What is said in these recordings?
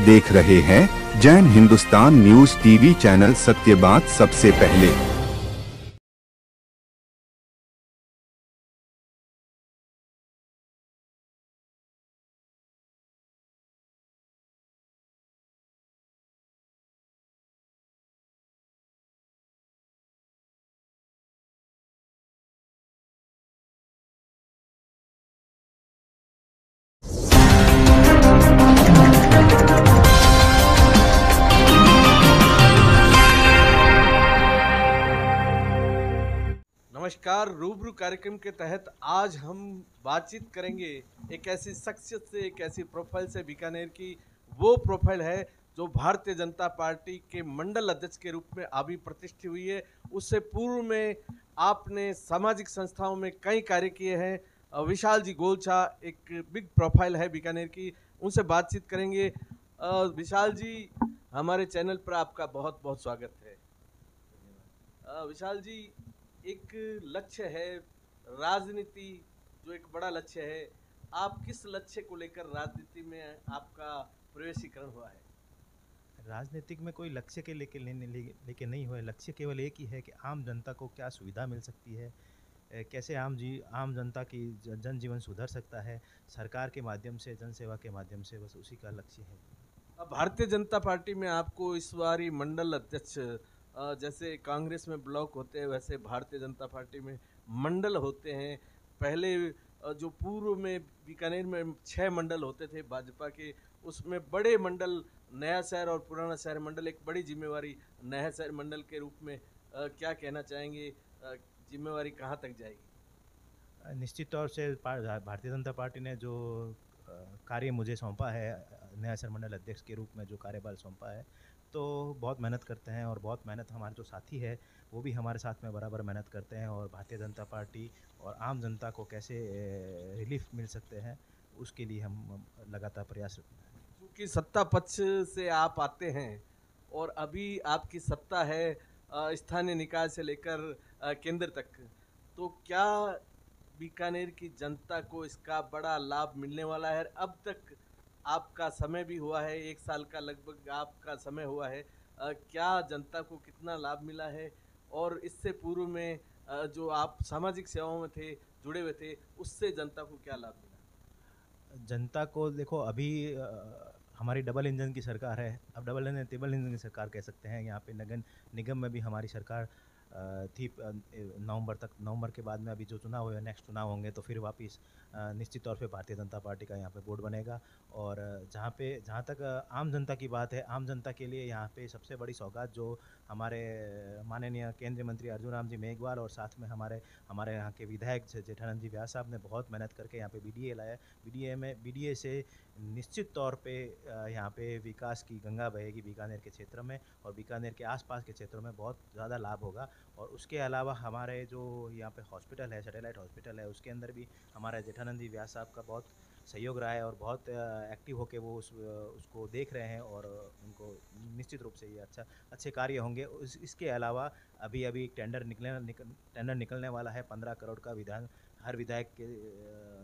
देख रहे हैं Jain Hindustan news TV channel, सत्य बात सबसे पहले। नमस्कार। रूबरू कार्यक्रम के तहत आज हम बातचीत करेंगे एक ऐसी शख्सियत से, एक ऐसी प्रोफाइल से। बीकानेर की वो प्रोफाइल है जो भारतीय जनता पार्टी के मंडल अध्यक्ष के रूप में अभी प्रतिष्ठित हुई है। उससे पूर्व में आपने सामाजिक संस्थाओं में कई कार्य किए हैं। विशाल जी गोलछा एक बिग प्रोफाइल है बीकानेर की, उनसे बातचीत करेंगे। विशाल जी, हमारे चैनल पर आपका बहुत बहुत स्वागत है। विशाल जी, एक लक्ष्य है राजनीति, जो एक बड़ा लक्ष्य है। आप किस लक्ष्य को लेकर राजनीति में आपका प्रवेशीकरण हुआ है? राजनीतिक में कोई लक्ष्य के लेके नहीं हुआ है। लक्ष्य केवल एक ही है कि आम जनता को क्या सुविधा मिल सकती है, कैसे आम जनता की जनजीवन सुधर सकता है सरकार के माध्यम से, जनसेवा के माध्यम से, बस उसी का लक्ष्य है। अब भारतीय जनता पार्टी में आपको इस बारी मंडल अध्यक्ष, जैसे कांग्रेस में ब्लॉक होते हैं वैसे भारतीय जनता पार्टी में मंडल होते हैं। पहले जो पूर्व में बीकानेर में 6 मंडल होते थे भाजपा के, उसमें बड़े मंडल नया शहर और पुराना शहर मंडल एक बड़ी जिम्मेवारी नया शहर मंडल के रूप में। क्या कहना चाहेंगे, जिम्मेवारी कहाँ तक जाएगी? निश्चित तौर से भारतीय जनता पार्टी ने जो कार्य मुझे सौंपा है, नया शहर मंडल अध्यक्ष के रूप में जो कार्यभार सौंपा है, तो बहुत मेहनत करते हैं और बहुत मेहनत हमारे जो साथी है वो भी हमारे साथ में बराबर मेहनत करते हैं। और भारतीय जनता पार्टी और आम जनता को कैसे रिलीफ मिल सकते हैं उसके लिए हम लगातार प्रयास करते हैं। क्योंकि सत्ता पक्ष से आप आते हैं और अभी आपकी सत्ता है स्थानीय निकाय से लेकर केंद्र तक, तो क्या बीकानेर की जनता को इसका बड़ा लाभ मिलने वाला है? अब तक आपका समय भी हुआ है, 1 साल का लगभग आपका समय हुआ है। क्या जनता को कितना लाभ मिला है? और इससे पूर्व में जो आप सामाजिक सेवाओं में थे, जुड़े हुए थे, उससे जनता को क्या लाभ मिला? जनता को देखो, अभी हमारी डबल इंजन की सरकार है। अब डबल इंजन ट्रिपल इंजन की सरकार कह सकते हैं। यहाँ पे नगर निगम में भी हमारी सरकार थी नवंबर के बाद में अभी जो चुनाव हुए, नेक्स्ट चुनाव होंगे तो फिर वापस निश्चित तौर पे भारतीय जनता पार्टी का यहाँ पे बोर्ड बनेगा। और जहाँ तक आम जनता की बात है, आम जनता के लिए यहाँ पे सबसे बड़ी सौगात जो हमारे माननीय केंद्रीय मंत्री अर्जुन राम जी मेघवाल और साथ में हमारे यहाँ के विधायक जेठानंद जी व्यास साहब ने बहुत मेहनत करके यहाँ पे बीडीए लाया। बीडीए से निश्चित तौर पे यहाँ पे विकास की गंगा बहेगी बीकानेर के क्षेत्र में, और बीकानेर के आसपास के क्षेत्रों में बहुत ज़्यादा लाभ होगा। और उसके अलावा हमारे जो यहाँ पे हॉस्पिटल है, सैटेलाइट हॉस्पिटल है, उसके अंदर भी हमारे जेठानंद जी व्यास साहब का बहुत सहयोग रहा है और बहुत एक्टिव होके वो उसको देख रहे हैं और उनको निश्चित रूप से ये अच्छे कार्य होंगे। इसके अलावा अभी एक टेंडर निकलने वाला है 15 करोड़ का। हर विधायक के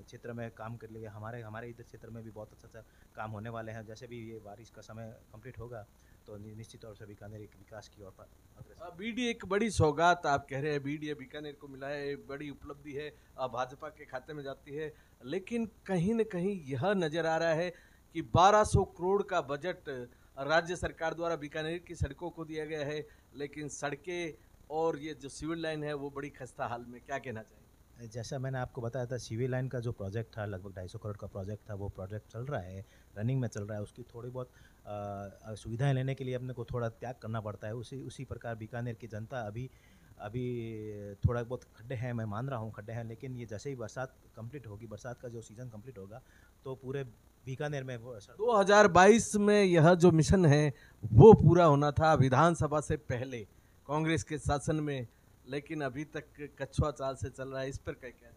क्षेत्र में काम कर लिए। हमारे इधर क्षेत्र में भी बहुत अच्छा काम होने वाले हैं। जैसे भी ये बारिश का समय कंप्लीट होगा तो निश्चित तौर से बीकानेर एक विकास की ओर बीडीए एक बड़ी सौगात आप कह रहे हैं, बीडीए बीकानेर को मिला है, बड़ी उपलब्धि है, भाजपा के खाते में जाती है। लेकिन कहीं न कहीं यह नज़र आ रहा है कि 1200 करोड़ का बजट राज्य सरकार द्वारा बीकानेर की सड़कों को दिया गया है, लेकिन सड़कें और ये जो सिविल लाइन है वो बड़ी खस्ता हाल में। क्या कहना चाहिए? जैसा मैंने आपको बताया था, सिविल लाइन का जो प्रोजेक्ट था, लगभग 250 करोड़ का प्रोजेक्ट था, वो प्रोजेक्ट चल रहा है, रनिंग में चल रहा है। उसकी थोड़ी बहुत सुविधाएं लेने के लिए अपने को थोड़ा त्याग करना पड़ता है। उसी प्रकार बीकानेर की जनता अभी थोड़ा बहुत खड्डे हैं, मैं मान रहा हूँ खड्डे हैं, लेकिन ये जैसे ही बरसात कंप्लीट होगी, बरसात का जो सीज़न कंप्लीट होगा तो पूरे बीकानेर में 2022 में यह जो मिशन है वो पूरा होना था विधानसभा से पहले कांग्रेस के शासन में, लेकिन अभी तक कछुआ चाल से चल रहा है। इस पर क्या कहना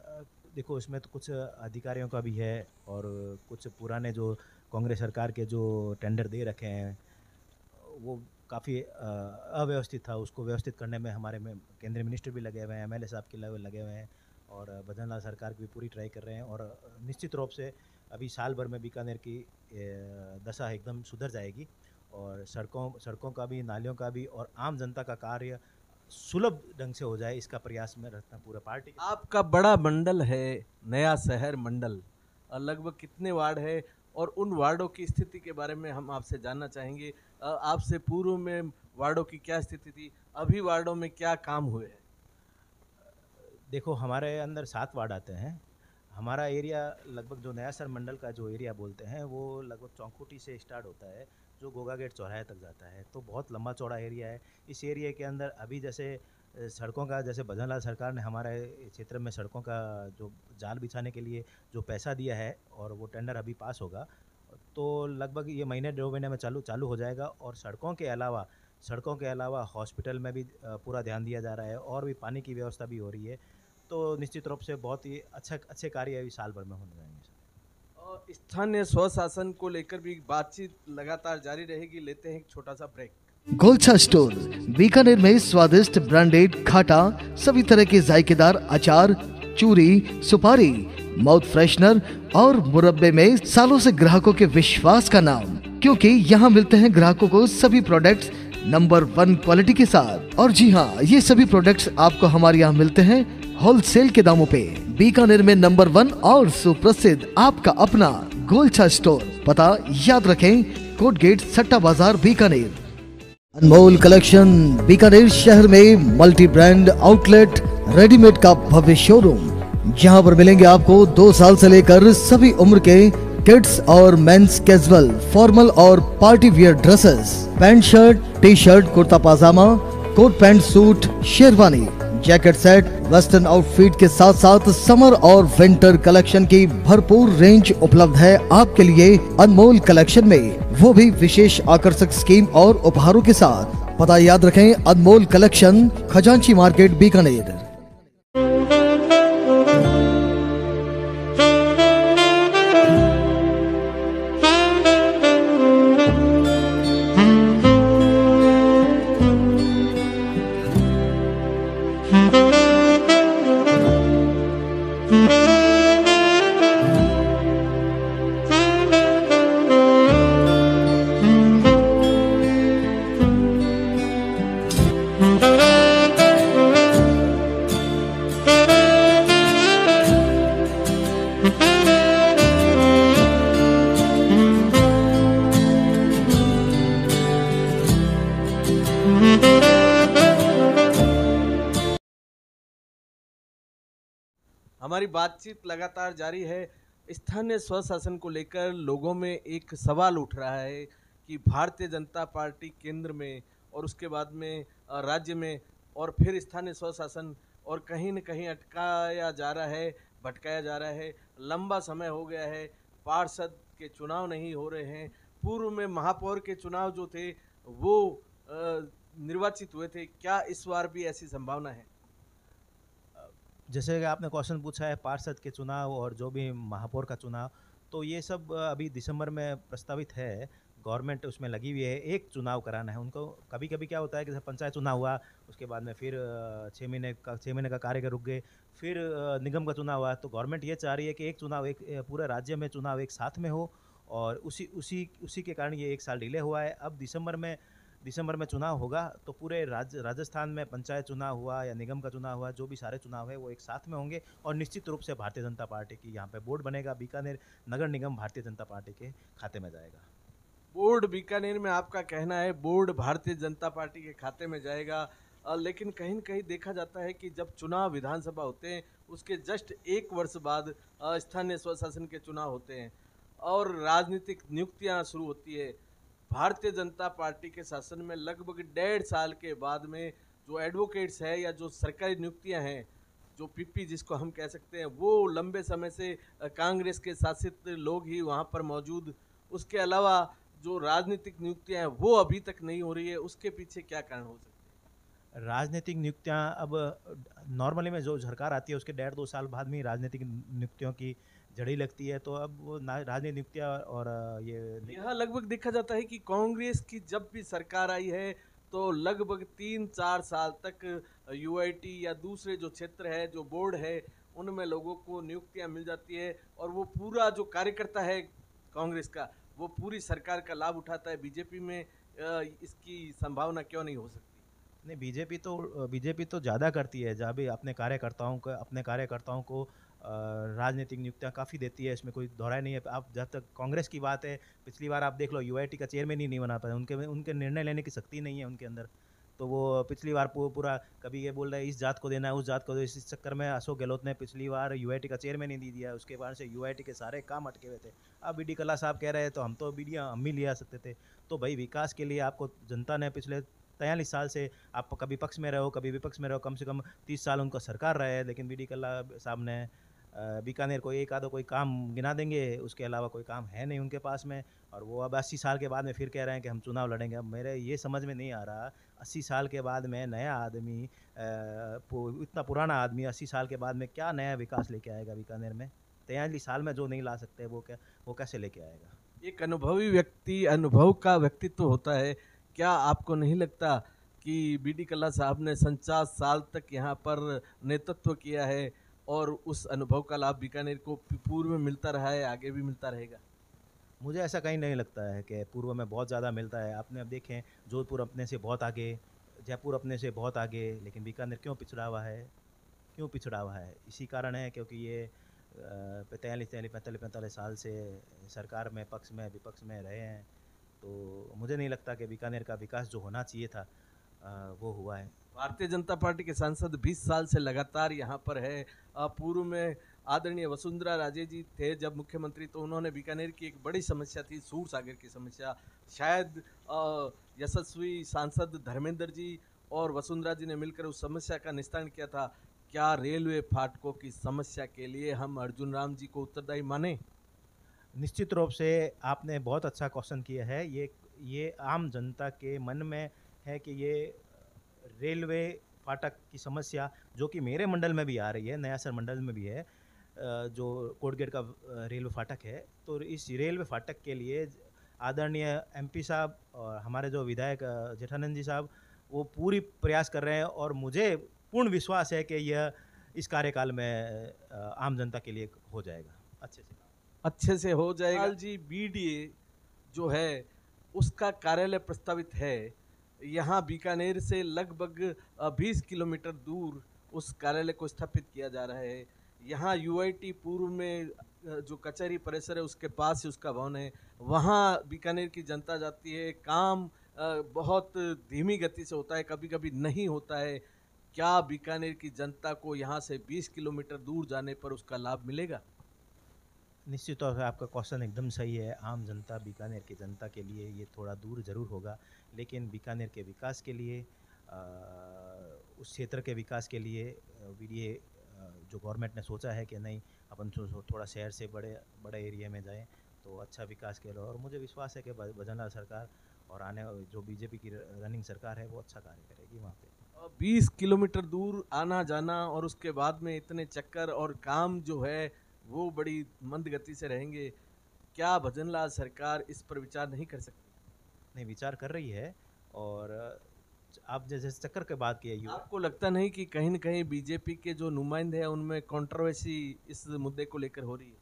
है? देखो, इसमें तो कुछ अधिकारियों का भी है और कुछ पुराने जो कांग्रेस सरकार के जो टेंडर दे रखे हैं वो काफ़ी अव्यवस्थित था। उसको व्यवस्थित करने में हमारे में केंद्रीय मिनिस्टर भी लगे हुए हैं, एमएलए साहब के लेवल लगे हुए हैं और भजनलाल सरकार की भी पूरी ट्राई कर रहे हैं। और निश्चित रूप से अभी साल भर में बीकानेर की दशा एकदम सुधर जाएगी और सड़कों का भी, नालियों का भी और आम जनता का कार्य सुलभ ढंग से हो जाए, इसका प्रयास में रहता पूरा पार्टी। आपका बड़ा मंडल है नया शहर मंडल, लगभग कितने वार्ड है और उन वार्डों की स्थिति के बारे में हम आपसे जानना चाहेंगे। आपसे पूर्व में वार्डों की क्या स्थिति थी, अभी वार्डों में क्या काम हुए हैं? देखो, हमारे अंदर 7 वार्ड आते हैं। हमारा एरिया लगभग जो नया शहर मंडल का जो एरिया बोलते हैं वो लगभग चौंकुटी से स्टार्ट होता है जो गोगा गेट चौराहे तक जाता है, तो बहुत लंबा चौड़ा एरिया है। इस एरिया के अंदर अभी जैसे सड़कों का, जैसे भजनलाल सरकार ने हमारे क्षेत्र में सड़कों का जो जाल बिछाने के लिए जो पैसा दिया है और वो टेंडर अभी पास होगा, तो लगभग ये महीने 2 महीने में चालू हो जाएगा। और सड़कों के अलावा हॉस्पिटल में भी पूरा ध्यान दिया जा रहा है और भी पानी की व्यवस्था भी हो रही है। तो निश्चित रूप से बहुत ही अच्छे कार्य अभी साल भर में होने जाएंगे। और स्थानीय स्वशासन को लेकर भी बातचीत लगातार जारी रहेगी। लेते हैं एक छोटा सा ब्रेक। गोलछा स्टोर बीकानेर में स्वादिष्ट ब्रांडेड खाटा, सभी तरह के जायकेदार अचार, चूरी, सुपारी, माउथ फ्रेशनर और मुरब्बे में सालों से ग्राहकों के विश्वास का नाम, क्योंकि यहाँ मिलते हैं ग्राहकों को सभी प्रोडक्ट्स नंबर 1 क्वालिटी के साथ। और जी हाँ, ये सभी प्रोडक्ट्स आपको हमारे यहाँ मिलते हैं होलसेल के दामों पे। बीकानेर में नंबर 1 और सुप्रसिद्ध आपका अपना गोलछा स्टोर, पता याद रखें, कोट गेट, सट्टा बाजार, बीकानेर। अनमोल कलेक्शन बीकानेर शहर में मल्टी ब्रांड आउटलेट, रेडीमेड का भव्य शोरूम, जहां पर मिलेंगे आपको 2 साल से लेकर सभी उम्र के किड्स और मेंस कैजुअल, फॉर्मल और party wear dresses, pant shirt, T shirt, kurta pajama, coat pant suit, sherwani, jacket set, western outfit के साथ साथ समर और विंटर कलेक्शन की भरपूर रेंज उपलब्ध है आपके लिए अनमोल कलेक्शन में, वो भी विशेष आकर्षक स्कीम और उपहारों के साथ। पता याद रखें, अनमोल कलेक्शन, खजांची मार्केट, बीकानेर। हमारी बातचीत लगातार जारी है। स्थानीय स्वशासन को लेकर लोगों में एक सवाल उठ रहा है कि भारतीय जनता पार्टी केंद्र में और उसके बाद में राज्य में और फिर स्थानीय स्वशासन, और कहीं न कहीं अटकाया जा रहा है, भटकाया जा रहा है। लंबा समय हो गया है, पार्षद के चुनाव नहीं हो रहे हैं। पूर्व में महापौर के चुनाव जो थे वो निर्वाचित हुए थे, क्या इस बार भी ऐसी संभावना है? जैसे कि आपने क्वेश्चन पूछा है पार्षद के चुनाव और जो भी महापौर का चुनाव, तो ये सब अभी दिसंबर में प्रस्तावित है। गवर्नमेंट उसमें लगी हुई है, एक चुनाव कराना है उनको। कभी कभी क्या होता है कि जैसे पंचायत चुनाव हुआ, उसके बाद में फिर 6 महीने का कार्य रुक गए, फिर निगम का चुनाव हुआ। तो गवर्नमेंट ये चाह रही है कि एक चुनाव, एक पूरे राज्य में चुनाव एक साथ में हो, और उसी के कारण ये 1 साल डिले हुआ है। अब दिसंबर में चुनाव होगा तो पूरे राजस्थान में पंचायत चुनाव हुआ या निगम का चुनाव हुआ, जो भी सारे चुनाव है वो एक साथ में होंगे। और निश्चित रूप से भारतीय जनता पार्टी की यहाँ पे बोर्ड बनेगा। बीकानेर नगर निगम भारतीय जनता पार्टी के खाते में जाएगा। बोर्ड बीकानेर में, आपका कहना है बोर्ड भारतीय जनता पार्टी के खाते में जाएगा। लेकिन कहीं न कहीं देखा जाता है कि जब चुनाव विधानसभा होते हैं उसके जस्ट 1 वर्ष बाद स्थानीय स्वशासन के चुनाव होते हैं और राजनीतिक नियुक्तियां शुरू होती है। भारतीय जनता पार्टी के शासन में लगभग 1.5 साल के बाद में जो एडवोकेट्स है या जो सरकारी नियुक्तियां हैं, जो पीपी जिसको हम कह सकते हैं, वो लंबे समय से कांग्रेस के शासित लोग ही वहां पर मौजूद। उसके अलावा जो राजनीतिक नियुक्तियां हैं वो अभी तक नहीं हो रही है, उसके पीछे क्या कारण हो सकते हैं? राजनीतिक नियुक्तियां अब नॉर्मली में जो सरकार आती है उसके 1.5-2 साल बाद में राजनीतिक नियुक्तियों की जड़ी लगती है, तो अब वो राजनीतिक नियुक्तियां और यह लगभग देखा जाता है कि कांग्रेस की जब भी सरकार आई है तो लगभग 3-4 साल तक यूआईटी या दूसरे जो क्षेत्र है, जो बोर्ड है, उनमें लोगों को नियुक्तियां मिल जाती है और वो पूरा जो कार्यकर्ता है कांग्रेस का वो पूरी सरकार का लाभ उठाता है। बीजेपी में इसकी संभावना क्यों नहीं हो सकती? नहीं, बीजेपी तो ज़्यादा करती है, जहाँ भी अपने कार्यकर्ताओं को राजनीतिक नियुक्तियाँ काफ़ी देती है, इसमें कोई दोहराई नहीं है। आप जहाँ तक कांग्रेस की बात है, पिछली बार आप देख लो यूआईटी का चेयरमैन ही नहीं बना पाए, उनके निर्णय लेने की शक्ति नहीं है उनके अंदर। तो वो पिछली बार पूरा कभी ये बोल रहे हैं इस जात को देना है, उस जात को दो, इस चक्कर में अशोक गहलोत ने पिछली बार यूआईटी का चेयरमैन ही नहीं दिया, उसके बाद से यूआईटी के सारे काम अटके हुए थे। अब बीडी कल्ला साहब कह रहे हैं तो हम ही लिया सकते थे। तो भाई विकास के लिए आपको जनता ने पिछले 43 साल से, आप कभी पक्ष में रहो कभी विपक्ष में रहो, कम से कम 30 साल उनका सरकार रहे है, लेकिन बीडी कल्ला साहब ने बीकानेर को एक आधो कोई काम गिना देंगे, उसके अलावा कोई काम है नहीं उनके पास में। और वो अब 80 साल के बाद में फिर कह रहे हैं कि हम चुनाव लड़ेंगे। अब मेरे ये समझ में नहीं आ रहा, 80 साल के बाद में नया आदमी, इतना पुराना आदमी 80 साल के बाद में क्या नया विकास लेके आएगा बीकानेर में? 43 साल में जो नहीं ला सकते वो कैसे लेके आएगा? एक अनुभवी व्यक्ति, अनुभव का व्यक्तित्व होता है। क्या आपको नहीं लगता कि बीडी कल्ला साहब ने 49 साल तक यहाँ पर नेतृत्व किया है और उस अनुभव का लाभ बीकानेर को पूर्व में मिलता रहा है, आगे भी मिलता रहेगा? मुझे ऐसा कहीं नहीं लगता है कि पूर्व में बहुत ज़्यादा मिलता है। आपने अब देखें, जोधपुर अपने से बहुत आगे, जयपुर अपने से बहुत आगे, लेकिन बीकानेर क्यों पिछड़ा हुआ है? इसी कारण है क्योंकि ये 45 साल से सरकार में पक्ष में विपक्ष में रहे हैं। तो मुझे नहीं लगता कि बीकानेर का विकास जो होना चाहिए था वो हुआ है। भारतीय जनता पार्टी के सांसद 20 साल से लगातार यहाँ पर है। पूर्व में आदरणीय वसुंधरा राजे जी थे जब मुख्यमंत्री, तो उन्होंने बीकानेर की एक बड़ी समस्या थी सूर सागर की समस्या। शायद यशस्वी सांसद धर्मेंद्र जी और वसुंधरा जी ने मिलकर उस समस्या का निस्तारण किया था। क्या रेलवे फाटकों की समस्या के लिए हम अर्जुन राम जी को उत्तरदायी माने? निश्चित रूप से आपने बहुत अच्छा क्वेश्चन किया है। ये आम जनता के मन में है कि ये रेलवे फाटक की समस्या जो कि मेरे मंडल में भी आ रही है, नयासर मंडल में भी है, जो कोटगेट का रेलवे फाटक है। तो इस रेलवे फाटक के लिए आदरणीय एमपी साहब और हमारे जो विधायक जेठानंद जी साहब वो पूरी प्रयास कर रहे हैं और मुझे पूर्ण विश्वास है कि यह इस कार्यकाल में आम जनता के लिए हो जाएगा, अच्छे से हो जाएगा। जी, बीडीए जो है उसका कार्यालय प्रस्तावित है। यहाँ बीकानेर से लगभग 20 किलोमीटर दूर उस कार्यालय को स्थापित किया जा रहा है। यहाँ यूआईटी पूर्व में जो कचहरी परिसर है उसके पास ही उसका भवन है। वहाँ बीकानेर की जनता जाती है। काम बहुत धीमी गति से होता है, कभी कभी नहीं होता है। क्या बीकानेर की जनता को यहाँ से 20 किलोमीटर दूर जाने पर उसका लाभ मिलेगा? निश्चित तौर से आपका क्वेश्चन एकदम सही है। आम जनता, बीकानेर की जनता के लिए ये थोड़ा दूर ज़रूर होगा, लेकिन बीकानेर के विकास के लिए, उस क्षेत्र के विकास के लिए बीडीए जो गवर्नमेंट ने सोचा है कि नहीं अपन थोड़ा शहर से बड़े एरिया में जाएं तो अच्छा विकास के लिए, और मुझे विश्वास है कि भजनलाल सरकार और आने जो बीजेपी की रनिंग सरकार है वो अच्छा कार्य करेगी वहाँ पे। 20 किलोमीटर दूर आना जाना और उसके बाद में इतने चक्कर और काम जो है वो बड़ी मंद गति से रहेंगे। क्या भजनलाल सरकार इस पर विचार नहीं कर सकती? नहीं, विचार कर रही है। और आप जैसे चक्कर की बात की, आपको लगता नहीं कि कहीं न कहीं बीजेपी के जो नुमाइंदे हैं उनमें कंट्रोवर्सी इस मुद्दे को लेकर हो रही है?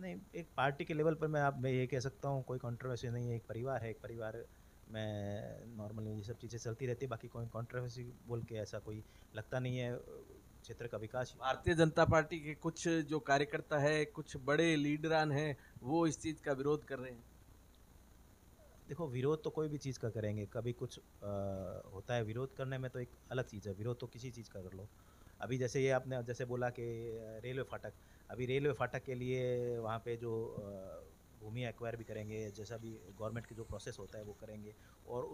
नहीं, एक पार्टी के लेवल पर मैं ये कह सकता हूँ कोई कंट्रोवर्सी नहीं है। एक परिवार है, एक परिवार में नॉर्मली ये सब चीज़ें चलती रहती है। बाकी कोई कंट्रोवर्सी बोल के ऐसा कोई लगता नहीं है। क्षेत्र का विकास, भारतीय जनता पार्टी के कुछ जो कार्यकर्ता है, कुछ बड़े लीडरान हैं, वो इस चीज़ का विरोध कर रहे हैं। देखो, विरोध तो कोई भी चीज़ का करेंगे, कभी कुछ होता है। विरोध करने में तो एक अलग चीज़ है, विरोध तो किसी चीज़ का कर लो। अभी जैसे ये आपने जैसे बोला कि रेलवे फाटक, अभी रेलवे फाटक के लिए वहाँ पे जो भूमि एक्वायर भी करेंगे, जैसा भी गवर्नमेंट की जो प्रोसेस होता है वो करेंगे, और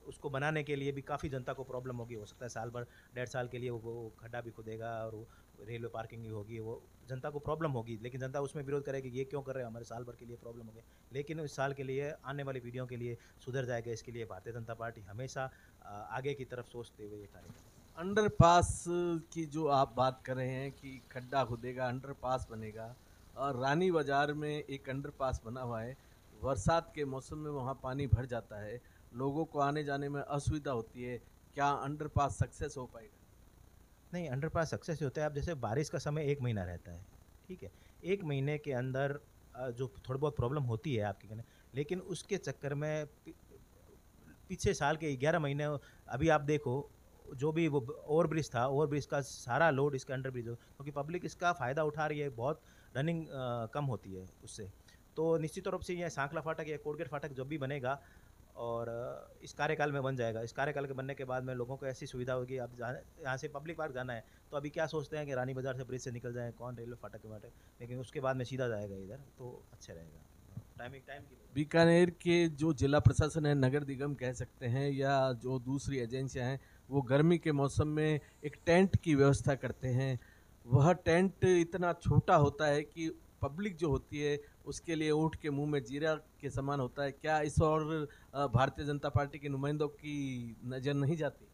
उसको बनाने के लिए भी काफ़ी जनता को प्रॉब्लम होगी। हो सकता है साल भर 1.5 साल के लिए वो खड्डा भी खुदेगा और वो रेलवे पार्किंग भी होगी, वो जनता को प्रॉब्लम होगी। लेकिन जनता उसमें विरोध करेगी, ये क्यों कर रहे हैं, हमारे साल भर के लिए प्रॉब्लम हो गई। लेकिन इस साल के लिए, आने वाली पीढ़ियों के लिए सुधर जाएगा। इसके लिए भारतीय जनता पार्टी हमेशा आगे की तरफ सोचते हुए ये कार्य करेगी। अंडरपास की जो आप बात कर रहे हैं कि खड्डा खुदेगा, अंडरपास बनेगा, और रानी बाजार में एक अंडरपास बना हुआ है। बरसात के मौसम में वहाँ पानी भर जाता है, लोगों को आने जाने में असुविधा होती है। क्या अंडरपास सक्सेस हो पाएगा? नहीं, अंडरपास सक्सेस होता है। अब जैसे बारिश का समय 1 महीना रहता है, ठीक है। 1 महीने के अंदर जो थोड़ी बहुत प्रॉब्लम होती है आपके कहने, लेकिन उसके चक्कर में पिछले साल के 11 महीने अभी आप देखो, जो भी वो ओवरब्रिज था, ओवरब्रिज का सारा लोड इसके अंडर ब्रिज हो, क्योंकि पब्लिक इसका फ़ायदा उठा रही है, बहुत रनिंग कम होती है उससे। तो निश्चित रूप से ये सांकला फाटक या कोटगेट फाटक जब भी बनेगा और इस कार्यकाल में बन जाएगा, इस कार्यकाल के बनने के बाद में लोगों को ऐसी सुविधा होगी। अब यहाँ से पब्लिक पार्क जाना है तो अभी क्या सोचते हैं कि रानी बाज़ार से ब्रिज से निकल जाए, कौन रेलवे फाटक के फाटक, लेकिन उसके बाद में सीधा जाएगा इधर, तो अच्छा रहेगा। टाइम की बीकानेर के जो जिला प्रशासन है, नगर निगम कह सकते हैं, या जो दूसरी एजेंसियां हैं, वो गर्मी के मौसम में एक टेंट की व्यवस्था करते हैं। वह टेंट इतना छोटा होता है कि पब्लिक जो होती है उसके लिए ऊँट के मुंह में जीरा के समान होता है। क्या इस और भारतीय जनता पार्टी के नुमाइंदों की नज़र नहीं जाती?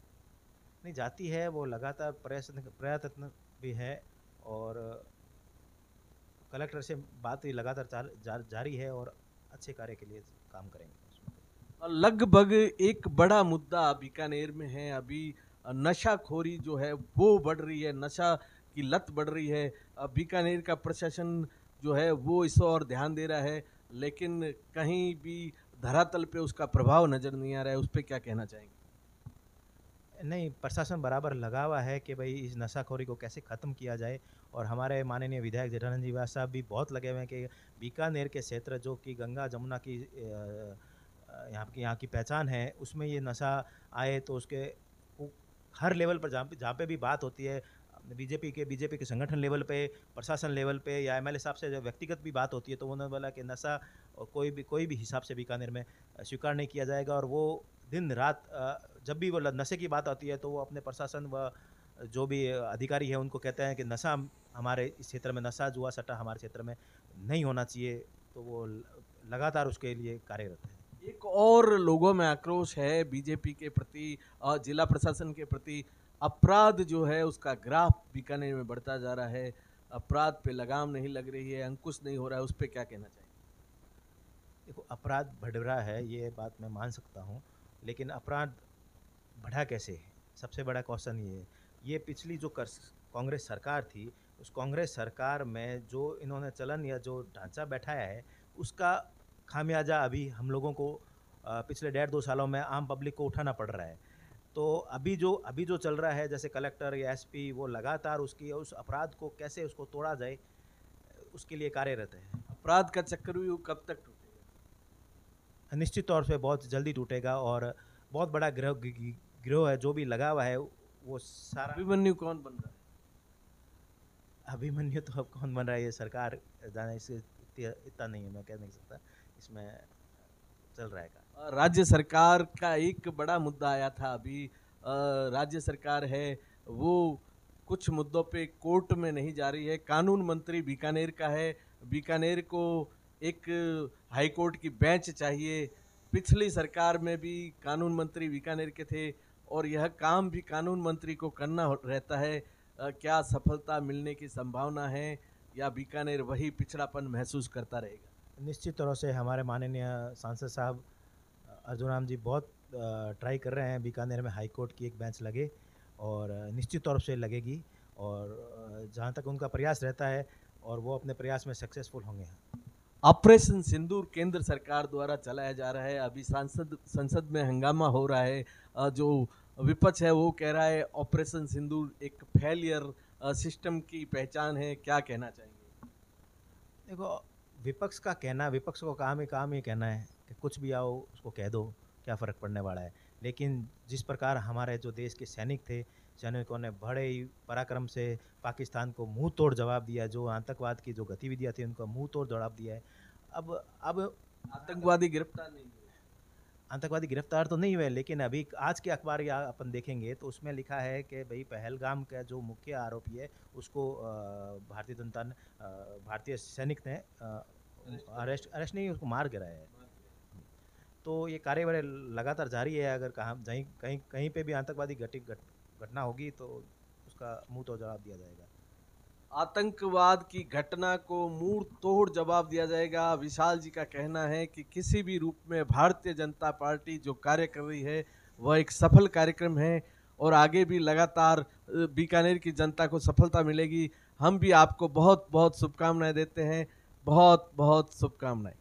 नहीं जाती है, वो लगातार प्रयत्न भी है और कलेक्टर से बात लगातार जारी है और अच्छे कार्य के लिए काम करेंगे। लगभग एक बड़ा मुद्दा बीकानेर में है अभी, नशाखोरी जो है वो बढ़ रही है, नशा की लत बढ़ रही है। बीकानेर का प्रशासन जो है वो इस और ध्यान दे रहा है, लेकिन कहीं भी धरातल पे उसका प्रभाव नज़र नहीं आ रहा है। उस पर क्या कहना चाहेंगे? नहीं, प्रशासन बराबर लगा हुआ है कि भाई इस नशाखोरी को कैसे ख़त्म किया जाए, और हमारे माननीय विधायक जेठानंद जी व्यास साहब भी बहुत लगे हुए हैं कि बीकानेर के क्षेत्र जो कि गंगा जमुना की यहाँ की पहचान है, उसमें ये नशा आए तो उसके हर लेवल पर जहाँ पे भी बात होती है, बीजेपी के संगठन लेवल पे, प्रशासन लेवल पे, या एमएलए साहब से जो व्यक्तिगत भी बात होती है, तो उन्होंने बोला कि नशा कोई भी हिसाब से बीकानेर में स्वीकार नहीं किया जाएगा। और वो दिन रात जब भी वो नशे की बात आती है तो वो अपने प्रशासन व जो भी अधिकारी है उनको कहते हैं कि नशा हमारे इस क्षेत्र में, नशा जुआ सट्टा हमारे क्षेत्र में नहीं होना चाहिए, तो वो लगातार उसके लिए कार्यरत है। एक और लोगों में आक्रोश है बीजेपी के प्रति और जिला प्रशासन के प्रति। अपराध जो है उसका ग्राफ बीकानेर में बढ़ता जा रहा है, अपराध पे लगाम नहीं लग रही है, अंकुश नहीं हो रहा है। उस पर क्या कहना चाहिए? देखो, अपराध बढ़ रहा है, ये बात मैं मान सकता हूँ, लेकिन अपराध बढ़ा कैसे है, सबसे बड़ा क्वेश्चन ये है। ये पिछली जो कांग्रेस सरकार थी, उस कांग्रेस सरकार में जो इन्होंने चलन या जो ढांचा बैठाया है, उसका खामियाजा अभी हम लोगों को पिछले 1.5-2 सालों में आम पब्लिक को उठाना पड़ रहा है। तो अभी जो चल रहा है, जैसे कलेक्टर या एसपी, वो लगातार उस अपराध को कैसे उसको तोड़ा जाए, उसके लिए कार्यरत है। अपराध का चक्रव्यूह कब तक टूटेगा? निश्चित तौर पे बहुत जल्दी टूटेगा, और बहुत बड़ा गिरोह है जो भी लगा हुआ है, वो सारा। अभिमन्यु कौन बन रहा है? अभिमन्यु तो अब कौन बन रहा है ये सरकार जाने, इससे इतना नहीं है, मैं कह नहीं सकता, इसमें चल रहा है। राज्य सरकार का एक बड़ा मुद्दा आया था अभी। राज्य सरकार है वो कुछ मुद्दों पे कोर्ट में नहीं जा रही है। कानून मंत्री बीकानेर का है, बीकानेर को एक हाई कोर्ट की बेंच चाहिए। पिछली सरकार में भी कानून मंत्री बीकानेर के थे और यह काम भी कानून मंत्री को करना रहता है। क्या सफलता मिलने की संभावना है या बीकानेर वही पिछड़ापन महसूस करता रहेगा? निश्चित तौर से हमारे माननीय सांसद साहब अर्जुन राम जी बहुत ट्राई कर रहे हैं बीकानेर में हाई कोर्ट की एक बेंच लगे, और निश्चित तौर से लगेगी, और जहाँ तक उनका प्रयास रहता है और वो अपने प्रयास में सक्सेसफुल होंगे। ऑपरेशन सिंदूर केंद्र सरकार द्वारा चलाया जा रहा है। अभी संसद में हंगामा हो रहा है। जो विपक्ष है वो कह रहा है ऑपरेशन सिंदूर एक फेलियर सिस्टम की पहचान है। क्या कहना चाहेंगे? देखो, विपक्ष को काम ही कहना है कि कुछ भी आओ उसको कह दो, क्या फ़र्क पड़ने वाला है। लेकिन जिस प्रकार हमारे जो देश के सैनिक थे, सैनिकों ने बड़े ही पराक्रम से पाकिस्तान को मुंह तोड़ जवाब दिया, जो आतंकवाद की जो गतिविधियां थी उनको मुंह तोड़ जवाब दिया है। अब आतंकवादी गिरफ्तार नहीं हुए, आतंकवादी गिरफ्तार तो नहीं हुए, लेकिन अभी आज के अखबार या अपन देखेंगे तो उसमें लिखा है कि भाई पहलगाम का जो मुख्य आरोपी है उसको भारतीय सैनिक ने अरेस्ट नहीं, उसको मार गिराया है। तो ये कार्यवाही लगातार जारी है। अगर कहीं पे भी आतंकवादी घटना होगी तो उसका मुंह तोड़ जवाब दिया जाएगा। आतंकवाद की घटना को मुंह तोड़ जवाब दिया जाएगा। विशाल जी का कहना है कि किसी भी रूप में भारतीय जनता पार्टी जो कार्य कर रही है वह एक सफल कार्यक्रम है और आगे भी लगातार बीकानेर की जनता को सफलता मिलेगी। हम भी आपको बहुत बहुत शुभकामनाएं देते हैं। बहुत बहुत शुभकामनाएं।